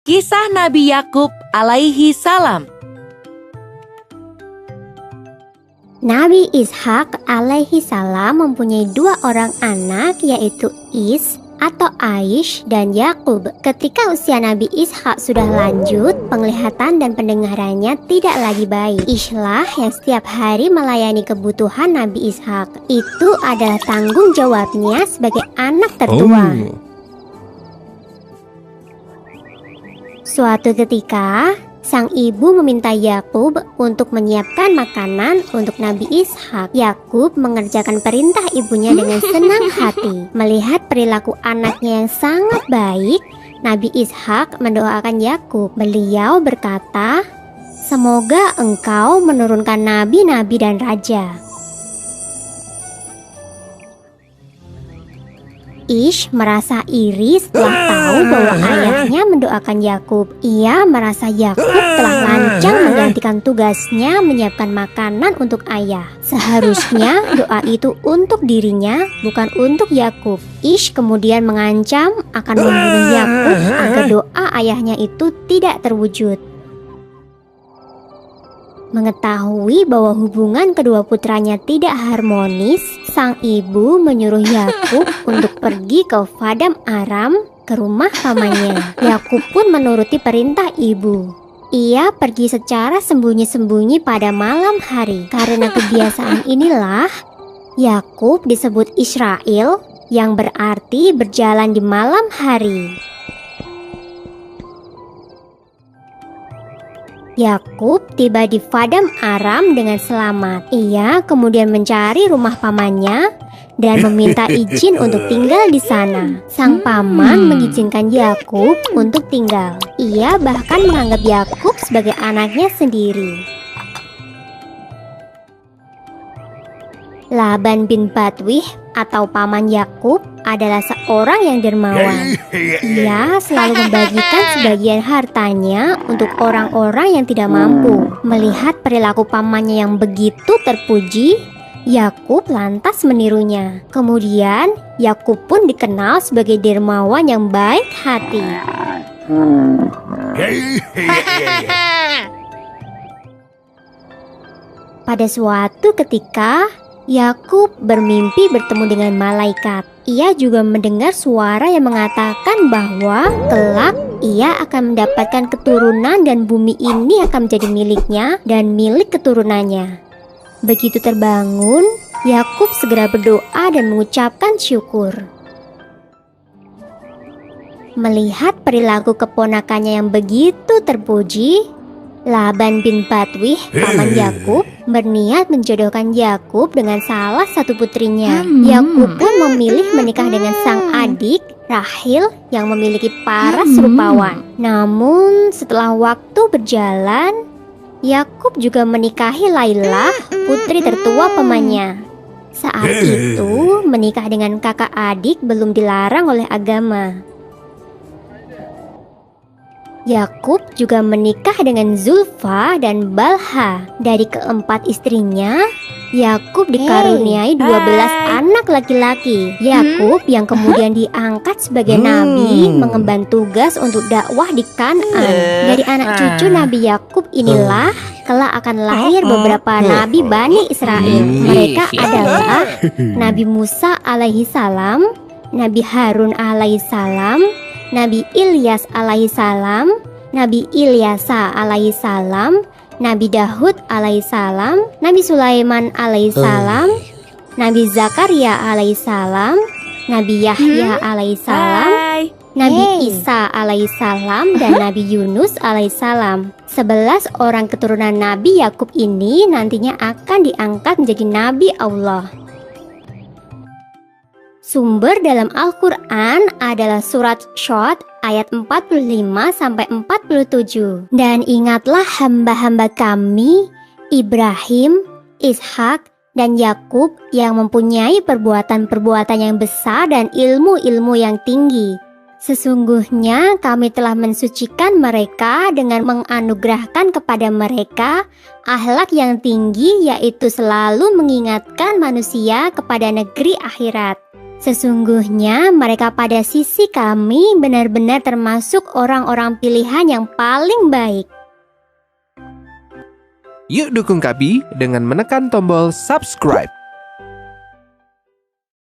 Kisah Nabi Yakub alaihi salam. Nabi Ishak alaihi salam mempunyai 2 orang anak, yaitu Is atau Aish dan Yakub. Ketika usia Nabi Ishak sudah lanjut, penglihatan dan pendengarannya tidak lagi baik. Ishlah yang setiap hari melayani kebutuhan Nabi Ishak. Itu adalah tanggung jawabnya sebagai anak tertua. Suatu ketika, sang ibu meminta Yakub untuk menyiapkan makanan untuk Nabi Ishak. Yakub mengerjakan perintah ibunya dengan senang hati. Melihat perilaku anaknya yang sangat baik, Nabi Ishak mendoakan Yakub. Beliau berkata, "Semoga engkau menurunkan nabi-nabi dan raja." Ish merasa iri setelah tahu bahwa ayahnya mendoakan Yakub. Ia merasa Yakub telah lancang menggantikan tugasnya menyiapkan makanan untuk ayah. Seharusnya doa itu untuk dirinya, bukan untuk Yakub. Ish kemudian mengancam akan membunuh Yakub agar doa ayahnya itu tidak terwujud. Mengetahui bahwa hubungan kedua putranya tidak harmonis, sang ibu menyuruh Yakub untuk pergi ke Paddan Aram, ke rumah pamannya. Yakub pun menuruti perintah ibu. Ia pergi secara sembunyi-sembunyi pada malam hari. Karena kebiasaan inilah, Yakub disebut Israel, yang berarti berjalan di malam hari. Yakub tiba di Paddan Aram dengan selamat. Ia kemudian mencari rumah pamannya dan meminta izin untuk tinggal di sana. Sang paman mengizinkan Yakub untuk tinggal. Ia bahkan menganggap Yakub sebagai anaknya sendiri. Laban bin Batwih atau paman Yakub adalah seorang yang dermawan. Ia selalu membagikan sebagian hartanya untuk orang-orang yang tidak mampu. Melihat perilaku pamannya yang begitu terpuji, Yakub lantas menirunya. Kemudian Yakub pun dikenal sebagai dermawan yang baik hati. Pada suatu ketika, Yakub bermimpi bertemu dengan malaikat. Ia juga mendengar suara yang mengatakan bahwa kelak ia akan mendapatkan keturunan dan bumi ini akan menjadi miliknya dan milik keturunannya. Begitu terbangun, Yakub segera berdoa dan mengucapkan syukur. Melihat perilaku keponakannya yang begitu terpuji, Laban bin Batwih, paman Yakub, berniat menjodohkan Yakub dengan salah satu putrinya. Yakub pun memilih menikah dengan sang adik, Rahil, yang memiliki paras rupawan. Namun setelah waktu berjalan, Yakub juga menikahi Lailah, putri tertua pamannya. Saat itu, menikah dengan kakak adik belum dilarang oleh agama. Yakub juga menikah dengan Zulfa dan Balha. Dari keempat istrinya, Yakub dikaruniai 12 anak laki-laki. Yakub yang kemudian diangkat sebagai nabi mengemban tugas untuk dakwah di Kan'an. Dari anak cucu Nabi Yakub inilah kelak akan lahir beberapa nabi Bani Israel. Mereka adalah Nabi Musa alaihi salam, Nabi Harun alaihi salam, Nabi Ilyas alaihi salam, Nabi Ilyasa alaihi salam, Nabi Dahud alaihi salam, Nabi Sulaiman alaihi salam, Nabi Zakaria alaihi salam, Nabi Yahya alaihi salam, Nabi Isa alaihi salam, dan Nabi Yunus alaihi salam. 11 orang keturunan Nabi Yakub ini nantinya akan diangkat menjadi Nabi Allah. Sumber dalam Al-Quran adalah surat Syod ayat 45-47. Dan ingatlah hamba-hamba kami, Ibrahim, Ishak, dan Yakub yang mempunyai perbuatan-perbuatan yang besar dan ilmu-ilmu yang tinggi. Sesungguhnya kami telah mensucikan mereka dengan menganugerahkan kepada mereka akhlak yang tinggi, yaitu selalu mengingatkan manusia kepada negeri akhirat. Sesungguhnya mereka pada sisi kami benar-benar termasuk orang-orang pilihan yang paling baik. Yuk dukung Kabi dengan menekan tombol subscribe.